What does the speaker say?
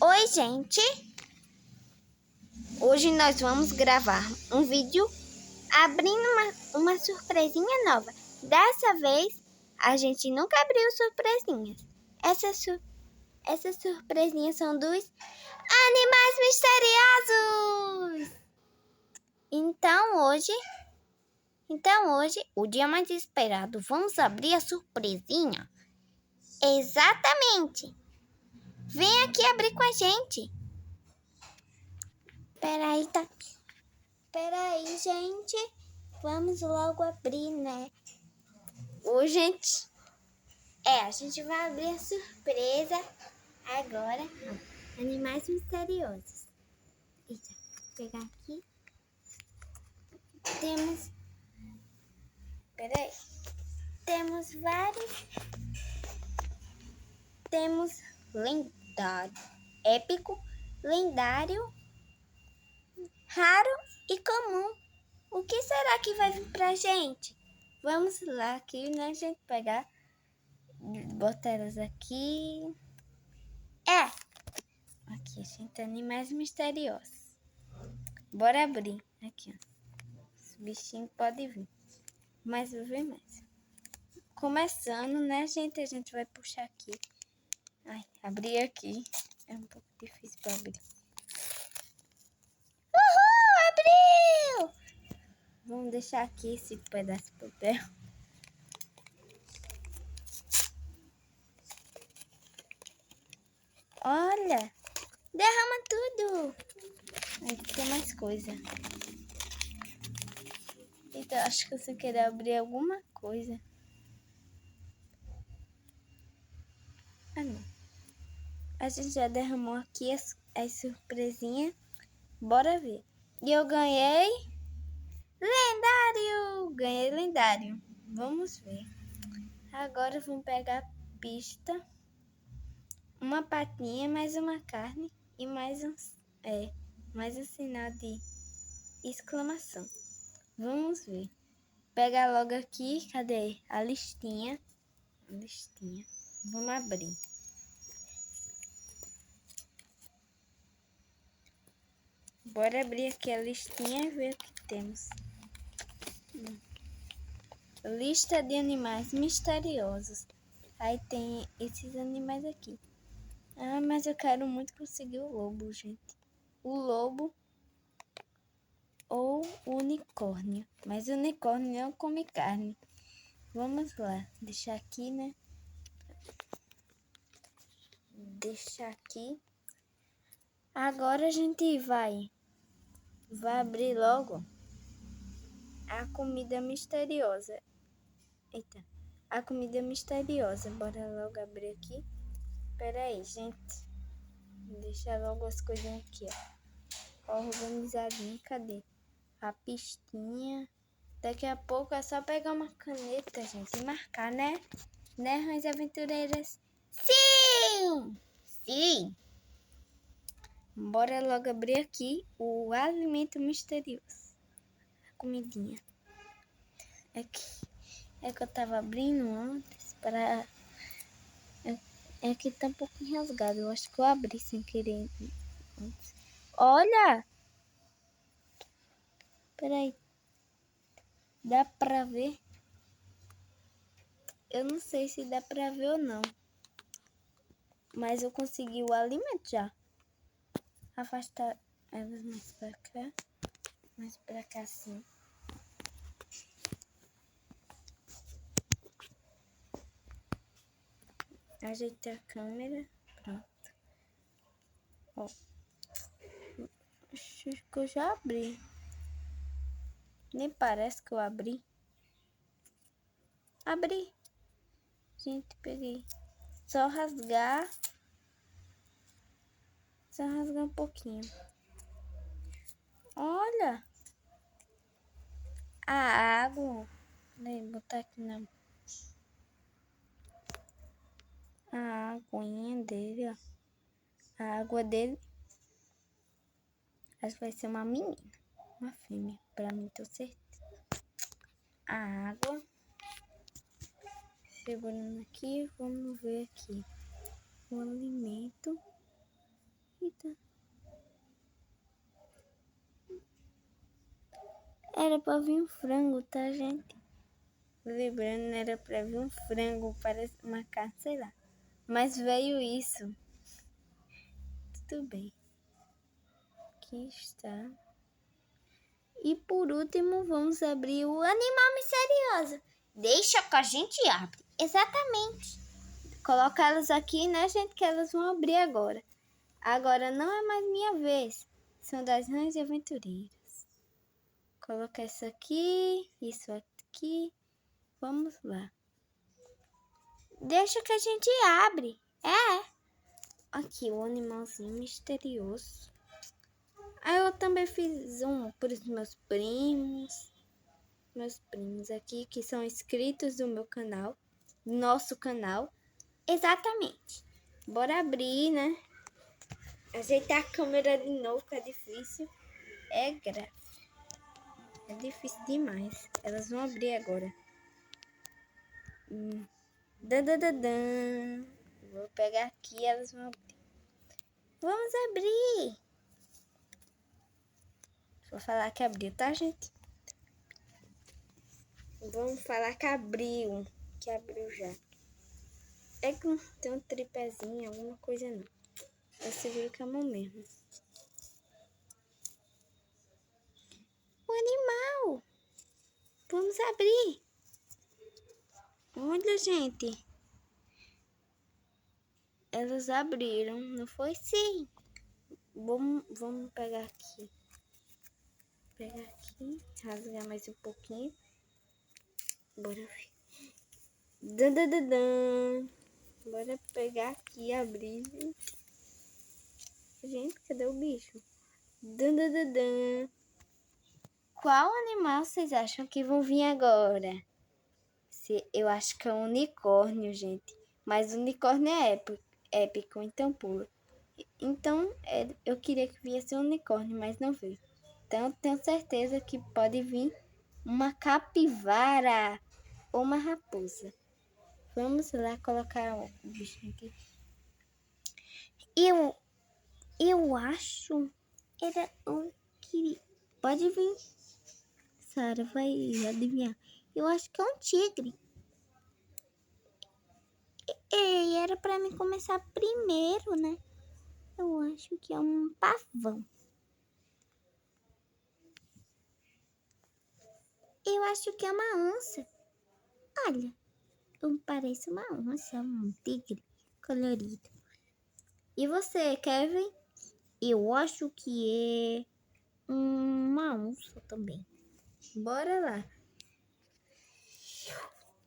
Oi, gente! Hoje nós vamos gravar um vídeo abrindo uma surpresinha nova. Dessa vez, a gente nunca abriu surpresinhas. Essas surpresinhas são dos animais misteriosos! Então hoje, o dia mais esperado, vamos abrir a surpresinha? Exatamente! Vem aqui abrir com a gente! Peraí, tá? Peraí, gente. Vamos logo abrir, né? Ô, gente. A gente vai abrir a surpresa agora. Animais misteriosos. Eita, vou pegar aqui. Peraí. Temos vários. Temos lendário, épico, lendário, raro e comum. O que será que vai vir pra gente? Vamos lá aqui, né, gente? Pegar, botar elas aqui. Aqui, gente, animais misteriosos. Bora abrir. Aqui, ó. Esse bichinho pode vir. Mas vai vir mais. Começando, né, gente? A gente vai puxar aqui. Ai, abrir aqui. É um pouco difícil pra abrir. Uhul! Abriu! Vamos deixar aqui esse pedaço de papel. Olha! Derrama tudo! Aqui tem mais coisa. Então, acho que eu sem querer abrir alguma coisa. Ah, não. A gente já derramou aqui as surpresinhas. Bora ver. E eu ganhei lendário! Ganhei lendário. Vamos ver. Agora vamos pegar a pista. Uma patinha, mais uma carne e mais um sinal de exclamação. Vamos ver. Pegar logo aqui. Cadê? A listinha. Vamos abrir. Bora abrir aqui a listinha e ver o que temos. Lista de animais misteriosos. Aí tem esses animais aqui. Ah, mas eu quero muito conseguir o lobo, gente. O lobo ou o unicórnio. Mas o unicórnio não come carne. Vamos lá. Deixar aqui, né? Deixar aqui. Agora a gente vai abrir logo a comida misteriosa. Eita. A comida misteriosa. Bora logo abrir aqui. Pera aí, gente. Vou deixar logo as coisinhas aqui, ó. Organizadinho. Cadê? A pistinha. Daqui a pouco é só pegar uma caneta, gente, e marcar, né? Né, Rãs Aventureiras? Sim! Sim! Bora logo abrir aqui o alimento misterioso. A comidinha. É que eu tava abrindo antes para... É que tá um pouco enrasgado. Eu acho que eu abri sem querer antes. Olha! Peraí. Dá pra ver? Eu não sei se dá pra ver ou não. Mas eu consegui o alimento já. Afastar elas mais pra cá. Mais pra cá, assim. Ajeitar a câmera. Pronto. Ó. Acho que eu já abri. Nem parece que eu abri. Abri. Gente, peguei. Só rasgar. Só rasgar um pouquinho. Olha. A água. Vou botar aqui na... A aguinha dele, ó. A água dele. Acho que vai ser uma menina. Uma fêmea. Pra mim, tô certeza. A água. Segurando aqui. Vamos ver aqui. O alimento. era pra vir um frango, tá, gente? Lembrando, era pra vir um frango, parece uma carne, sei lá. Mas veio isso. Tudo bem. Aqui está. E por último, vamos abrir o animal misterioso. Deixa que a gente abre. Exatamente. Colocar elas aqui, né, gente? Que elas vão abrir agora. Agora não é mais minha vez. São das Rãs e Aventureiras. Colocar isso aqui. Vamos lá. Deixa que a gente abre. Aqui o animalzinho misterioso. Aí eu também fiz um para os meus primos. Meus primos aqui que são inscritos do meu canal. Nosso canal. Exatamente. Bora abrir, né? Ajeitar a câmera de novo, que é difícil. É grave. É difícil demais. Elas vão abrir agora. Dan. Vou pegar aqui e elas vão abrir. Vamos abrir. Vou falar que abriu, tá, gente? Vamos falar que abriu. Que abriu já. É que não tem um tripézinho, alguma coisa não. Eu seguro com a mão mesmo. O animal. Vamos abrir. Olha, gente. Elas abriram, não foi? Sim. Vamos pegar aqui. Rasgar mais um pouquinho. Bora ver. Dan. Bora pegar aqui e abrir. Gente, cadê o bicho? Dan. Qual animal vocês acham que vão vir agora? Eu acho que é um unicórnio, gente. Mas o unicórnio é épico, então pula. Então, eu queria que viesse um unicórnio, mas não veio. Então, tenho certeza que pode vir uma capivara ou uma raposa. Vamos lá colocar o bichinho aqui. Eu acho era um que pode vir. Sara vai adivinhar. Eu acho que é um tigre. E era para mim começar primeiro, né? Eu acho que é um pavão. Eu acho que é uma onça. Olha, não parece uma onça, é um tigre colorido. E você, Kevin? Eu acho que é uma onça também. Bora lá.